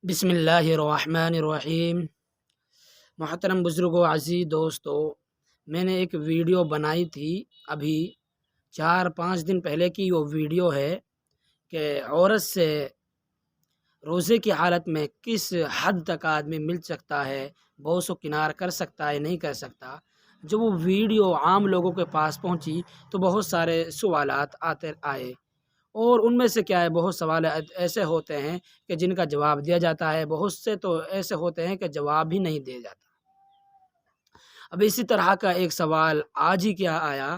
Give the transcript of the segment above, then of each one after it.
بسم اللہ الرحمن الرحیم۔ محترم بزرگوں، عزیز دوستو، میں نے ایک ویڈیو بنائی تھی ابھی 4-5 دن پہلے کی وہ ویڈیو ہے کہ عورت سے روزے کی حالت میں کس حد تک آدمی مل سکتا ہے، بوس و کنار کر سکتا ہے، نہیں کر سکتا۔ جب وہ ویڈیو عام لوگوں کے پاس پہنچی تو بہت سارے سوالات آئے، اور ان میں سے کیا ہے، بہت سوال ایسے ہوتے ہیں کہ جن کا جواب دیا جاتا ہے، بہت سے تو ایسے ہوتے ہیں کہ جواب بھی نہیں دیا جاتا۔ اب اسی طرح کا ایک سوال آج ہی کیا آیا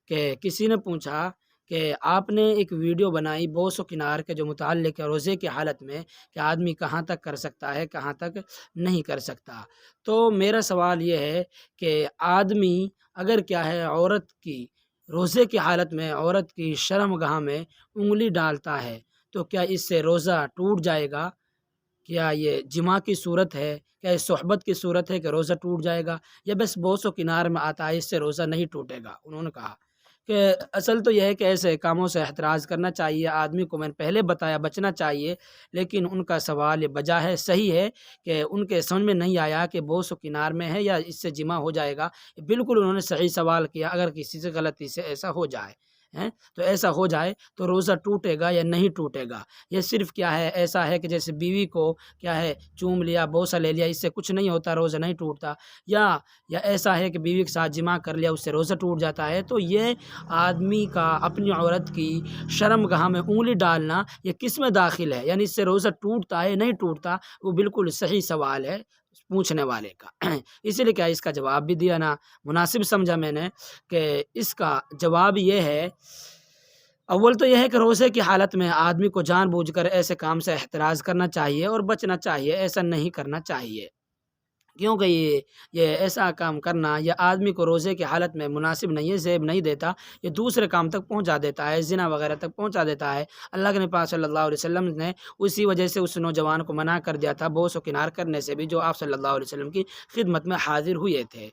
کہ کسی نے پوچھا کہ آپ نے ایک ویڈیو بنائی بوس و کنار کے جو متعلق ہے روزے کی حالت میں کہ آدمی کہاں تک کر سکتا ہے، کہاں تک نہیں کر سکتا۔ تو میرا سوال یہ ہے کہ آدمی اگر کیا ہے عورت کی روزے کی حالت میں عورت کی شرم گاہ میں انگلی ڈالتا ہے تو کیا اس سے روزہ ٹوٹ جائے گا؟ کیا یہ جماع کی صورت ہے؟ کیا یہ صحبت کی صورت ہے کہ روزہ ٹوٹ جائے گا؟ یا بس بوس و کنار میں آتا ہے، اس سے روزہ نہیں ٹوٹے گا؟ انہوں نے کہا کہ اصل تو یہ ہے کہ ایسے کاموں سے احتراز کرنا چاہیے آدمی کو، میں نے پہلے بتایا بچنا چاہیے، لیکن ان کا سوال یہ بجا ہے، صحیح ہے کہ ان کے سمجھ میں نہیں آیا کہ بوس و کنار میں ہے یا اس سے جماع ہو جائے گا۔ بالکل انہوں نے صحیح سوال کیا۔ اگر کسی سے غلطی سے ایسا ہو جائے تو ایسا ہو جائے تو روزہ ٹوٹے گا یا نہیں ٹوٹے گا؟ یہ صرف کیا ہے، ایسا ہے کہ جیسے بیوی کو کیا ہے چوم لیا، بوسہ لے لیا، اس سے کچھ نہیں ہوتا، روزہ نہیں ٹوٹتا، یا ایسا ہے کہ بیوی کے ساتھ جماع کر لیا، اس سے روزہ ٹوٹ جاتا ہے؟ تو یہ آدمی کا اپنی عورت کی شرم گاہ میں انگلی ڈالنا یہ کس میں داخل ہے؟ یعنی اس سے روزہ ٹوٹتا ہے نہیں ٹوٹتا؟ وہ بالکل صحیح سوال ہے پوچھنے والے کا۔ اسی لیے کیا اس کا جواب بھی دیا نا مناسب سمجھا میں نے کہ اس کا جواب یہ ہے، اول تو یہ ہے کہ روزے کی حالت میں آدمی کو جان بوجھ کر ایسے کام سے احتراز کرنا چاہیے اور بچنا چاہیے، ایسا نہیں کرنا چاہیے، کیونکہ یہ ایسا کام کرنا یہ آدمی کو روزے کی حالت میں مناسب نہیں ہے، زیب نہیں دیتا، یہ دوسرے کام تک پہنچا دیتا ہے، زنا وغیرہ تک پہنچا دیتا ہے۔ اللہ کے نبی صلی اللہ علیہ وسلم نے اسی وجہ سے اس نوجوان کو منع کر دیا تھا بوس و کنار کرنے سے بھی، جو آپ صلی اللہ علیہ وسلم کی خدمت میں حاضر ہوئے تھے۔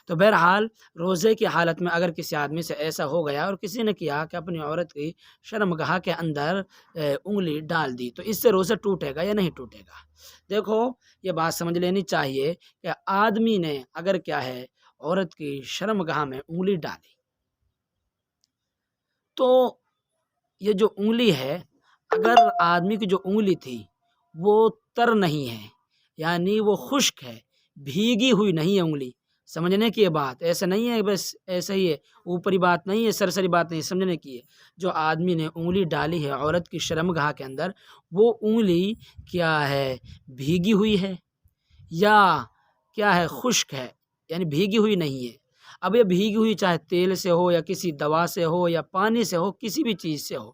تو بہرحال روزے کی حالت میں اگر کسی آدمی سے ایسا ہو گیا اور کسی نے کیا کہ اپنی عورت کی شرم گاہ کے اندر انگلی ڈال دی، تو اس سے روزہ ٹوٹے گا یا نہیں ٹوٹے گا؟ دیکھو یہ بات سمجھ لینی چاہیے کہ آدمی نے اگر کیا ہے عورت کی شرم گاہ میں انگلی ڈالی تو یہ جو انگلی ہے، اگر آدمی کی جو انگلی تھی وہ تر نہیں ہے، یعنی وہ خشک ہے، بھیگی ہوئی نہیں ہے انگلی، سمجھنے کی یہ بات ایسا نہیں ہے بس ایسا ہی ہے، اوپری بات نہیں ہے، سرسری بات نہیں، سمجھنے کی ہے۔ جو آدمی نے انگلی ڈالی ہے عورت کی شرم گاہ کے اندر، وہ انگلی کیا ہے بھیگی ہوئی ہے یا کیا ہے خشک ہے، یعنی بھیگی ہوئی نہیں ہے۔ اب یہ بھیگی ہوئی چاہے تیل سے ہو یا کسی دوا سے ہو یا پانی سے ہو، کسی بھی چیز سے ہو،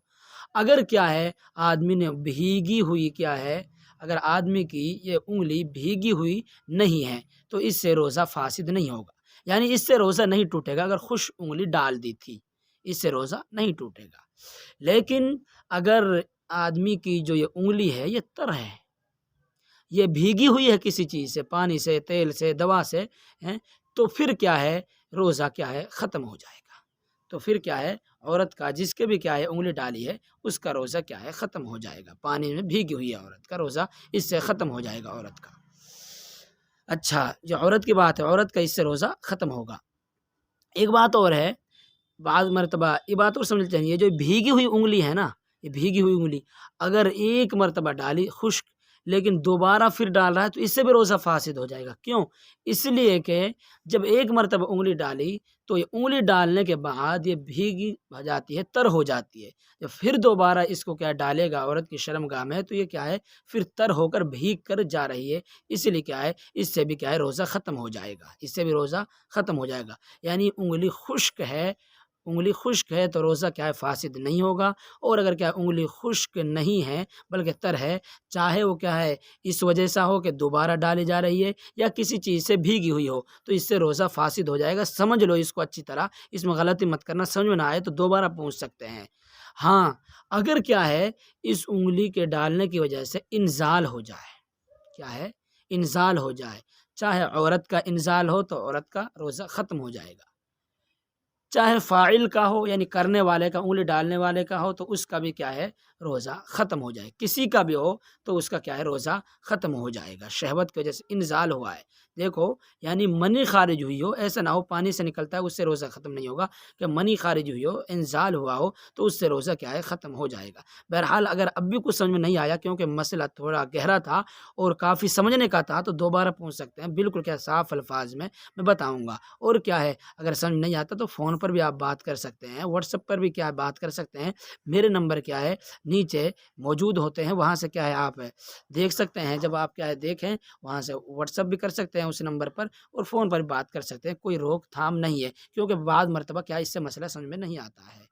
اگر کیا ہے آدمی نے بھیگی ہوئی کیا ہے، اگر آدمی کی یہ انگلی بھیگی ہوئی نہیں ہے تو اس سے روزہ فاسد نہیں ہوگا، یعنی اس سے روزہ نہیں ٹوٹے گا۔ اگر خشک انگلی ڈال دی تھی اس سے روزہ نہیں ٹوٹے گا، لیکن اگر آدمی کی جو یہ انگلی ہے یہ تر ہے، یہ بھیگی ہوئی ہے کسی چیز سے، پانی سے، تیل سے، دوا سے، تو پھر کیا ہے روزہ کیا ہے ختم ہو جائے گا۔ تو پھر کیا ہے عورت کا جس کے بھی کیا ہے انگلی ڈالی ہے اس کا روزہ کیا ہے ختم ہو جائے گا، پانی میں بھیگی ہوئی ہے عورت کا روزہ اس سے ختم ہو جائے گا عورت کا۔ اچھا جو عورت کی بات ہے، عورت کا اس سے روزہ ختم ہوگا۔ ایک بات اور ہے، بعض مرتبہ یہ بات اور سمجھ چاہیے، جو بھیگی ہوئی انگلی ہے نا، یہ بھیگی ہوئی انگلی اگر ایک مرتبہ ڈالی خشک لیکن دوبارہ پھر ڈال رہا ہے تو اس سے بھی روزہ فاسد ہو جائے گا۔ کیوں؟ اس لیے کہ جب ایک مرتبہ انگلی ڈالی تو یہ انگلی ڈالنے کے بعد یہ بھیگی ہو جاتی ہے، تر ہو جاتی ہے، جب پھر دوبارہ اس کو کیا ڈالے گا عورت کی شرم گاہ میں تو یہ کیا ہے پھر تر ہو کر بھیگ کر جا رہی ہے، اس لیے کیا ہے اس سے بھی کیا ہے روزہ ختم ہو جائے گا، اس سے بھی روزہ ختم ہو جائے گا۔ یعنی انگلی خشک ہے، انگلی خشک ہے تو روزہ کیا ہے فاسد نہیں ہوگا، اور اگر کیا انگلی خشک نہیں ہے بلکہ تر ہے، چاہے وہ کیا ہے اس وجہ سے ہو کہ دوبارہ ڈالی جا رہی ہے یا کسی چیز سے بھیگی ہوئی ہو، تو اس سے روزہ فاسد ہو جائے گا۔ سمجھ لو اس کو اچھی طرح، اس میں غلطی مت کرنا، سمجھ میں نہ آئے تو دوبارہ پوچھ سکتے ہیں۔ ہاں اگر کیا ہے اس انگلی کے ڈالنے کی وجہ سے انزال ہو جائے، کیا ہے انزال ہو جائے، چاہے عورت کا انزال ہو تو عورت کا روزہ ختم ہو جائے گا، چاہے فاعل کا ہو یعنی کرنے والے کا، انگلی ڈالنے والے کا ہو تو اس کا بھی کیا ہے روزہ ختم ہو جائے، کسی کا بھی ہو تو اس کا کیا ہے روزہ ختم ہو جائے گا، شہوت کی وجہ سے انزال ہوا ہے، دیکھو یعنی منی خارج ہوئی ہو، ایسا نہ ہو پانی سے نکلتا ہے اس سے روزہ ختم نہیں ہوگا، کہ منی خارج ہوئی ہو، انزال ہوا ہو تو اس سے روزہ کیا ہے ختم ہو جائے گا۔ بہرحال اگر اب بھی کچھ سمجھ میں نہیں آیا کیونکہ مسئلہ تھوڑا گہرا تھا اور کافی سمجھنے کا تھا تو دوبارہ پوچھ سکتے ہیں، بالکل کیا صاف الفاظ میں بتاؤں گا۔ اور کیا ہے اگر سمجھ نہیں آتا تو فون پر بھی آپ بات کر سکتے ہیں، واٹس ایپ پر بھی کیا ہے بات کر سکتے ہیں، میرے نمبر کیا ہے نیچے موجود ہوتے ہیں، وہاں سے کیا ہے آپ دیکھ سکتے ہیں، جب آپ کیا ہے دیکھیں وہاں سے واٹس ایپ بھی کر سکتے ہیں اس نمبر پر اور فون پر بھی بات کر سکتے ہیں، کوئی روک تھام نہیں ہے، کیونکہ بعض مرتبہ کیا اس سے مسئلہ سمجھ میں نہیں آتا ہے۔